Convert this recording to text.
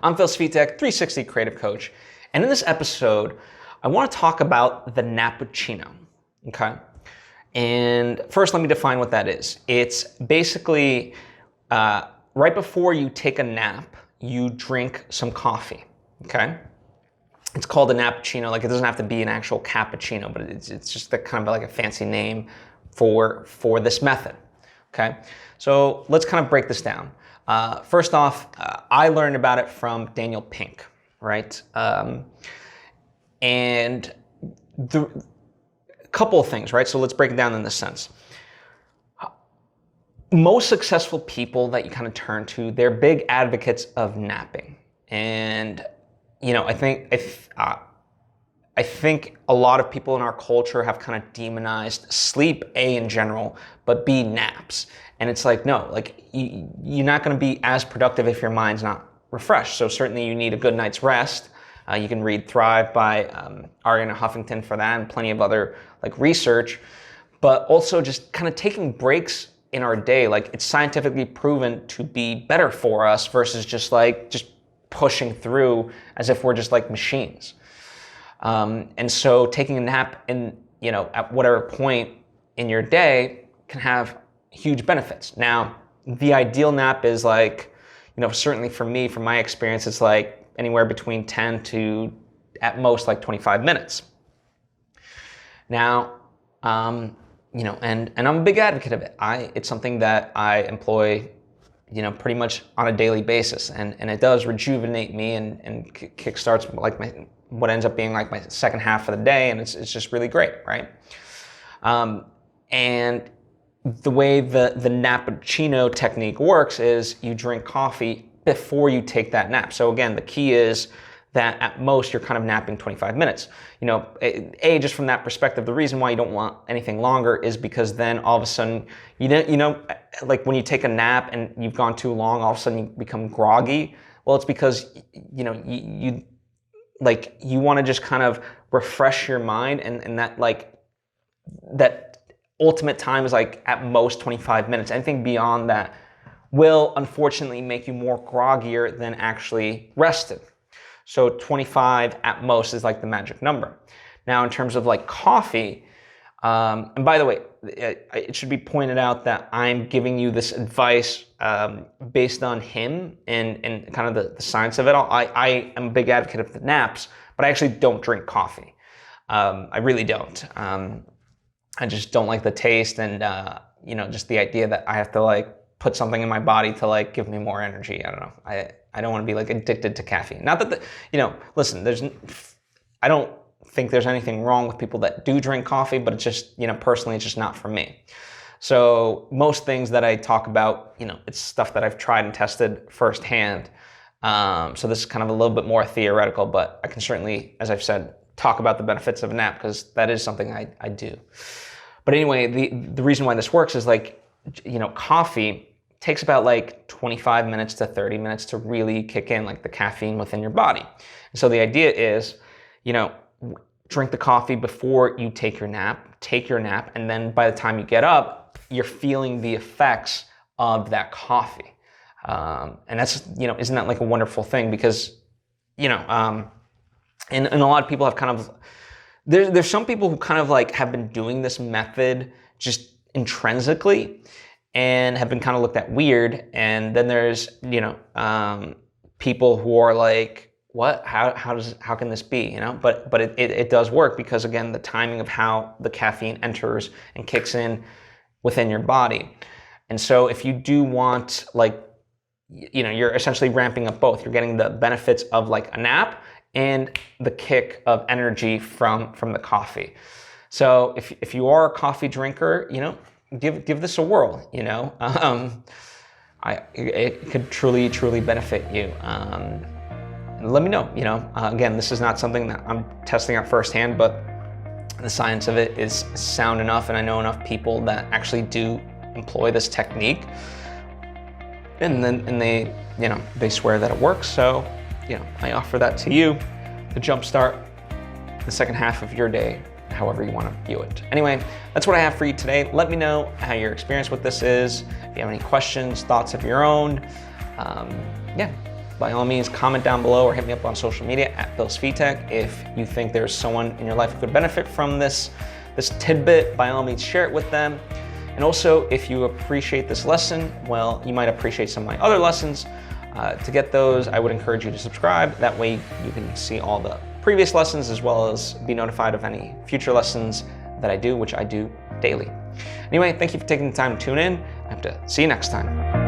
I'm Phil Svitek, 360 Creative Coach, and in this episode, I want to talk about the Nappuccino, okay? And first, let me define what that is. It's basically right before you take a nap, you drink some coffee, okay? It's called a Nappuccino. Like, it doesn't have to be an actual cappuccino, but it's just the kind of like a fancy name for this method, okay? So let's kind of break this down. First off, I learned about it from Daniel Pink, right? And a couple of things, right? So let's break it down in this sense. Most successful people that you kind of turn to, they're big advocates of napping. And, you know, I think a lot of people in our culture have kind of demonized sleep, A, in general, but B, naps. And it's like, no, like you're not going to be as productive if your mind's not refreshed. So certainly you need a good night's rest. You can read Thrive by Arianna Huffington for that, and plenty of other like research. But also just kind of taking breaks in our day, like it's scientifically proven to be better for us versus just pushing through as if we're just like machines. And so taking a nap at whatever point in your day can have huge benefits. Now, the ideal nap is like, certainly for me, from my experience, it's like anywhere between 10 to at most like 25 minutes. Now, and I'm a big advocate of it. It's something that I employ, pretty much on a daily basis, and it does rejuvenate me and kickstarts like what ends up being like my second half of the day, and it's just really great, right? And the way the Nappuccino technique works is you drink coffee before you take that nap. So again, the key is that at most you're kind of napping 25 minutes. Just from that perspective, the reason why you don't want anything longer is because then all of a sudden, like when you take a nap and you've gone too long, all of a sudden you become groggy. Well, it's because, you want to just kind of refresh your mind, and that ultimate time is like at most 25 minutes. Anything beyond that will unfortunately make you more groggier than actually rested. So 25 at most is like the magic number. Now, in terms of like coffee, and by the way, it should be pointed out that I'm giving you this advice based on him and kind of the science of it all. I am a big advocate of the naps, but I actually don't drink coffee. I really don't. I just don't like the taste, and just the idea that I have to like put something in my body to like give me more energy. I don't know. I don't want to be like addicted to caffeine. Not that listen, I don't think there's anything wrong with people that do drink coffee, but it's just, personally, it's just not for me. So most things that I talk about, it's stuff that I've tried and tested firsthand. So this is kind of a little bit more theoretical, but I can certainly, as I've said, talk about the benefits of a nap, because that is something I do. But anyway, the reason why this works is like, coffee takes about like 25 minutes to 30 minutes to really kick in like the caffeine within your body. And so the idea is, drink the coffee before you take your nap, and then by the time you get up, you're feeling the effects of that coffee. And that's, isn't that like a wonderful thing? Because, and a lot of people have kind of, there's some people who kind of like have been doing this method just intrinsically and have been kind of looked at weird. And then there's, people who are like, what, how can this be, But it does work, because again, the timing of how the caffeine enters and kicks in within your body. And so if you do want you're essentially ramping up both. You're getting the benefits of like a nap and the kick of energy from the coffee. So if you are a coffee drinker, give this a whirl. It could truly benefit you. Let me know. Again, this is not something that I'm testing out firsthand, but the science of it is sound enough, and I know enough people that actually do employ this technique, and they swear that it works. So, I offer that to you to jumpstart the second half of your day, however you want to view it. Anyway, that's what I have for you today. Let me know how your experience with this is. If you have any questions, thoughts of your own, by all means, comment down below or hit me up on social media at Svitek. If you think there's someone in your life who could benefit from this tidbit, by all means, share it with them. And also, if you appreciate this lesson, well, you might appreciate some of my other lessons. To get those, I would encourage you to subscribe. That way you can see all the previous lessons as well as be notified of any future lessons that I do, which I do daily. Anyway, thank you for taking the time to tune in. I hope to see you next time.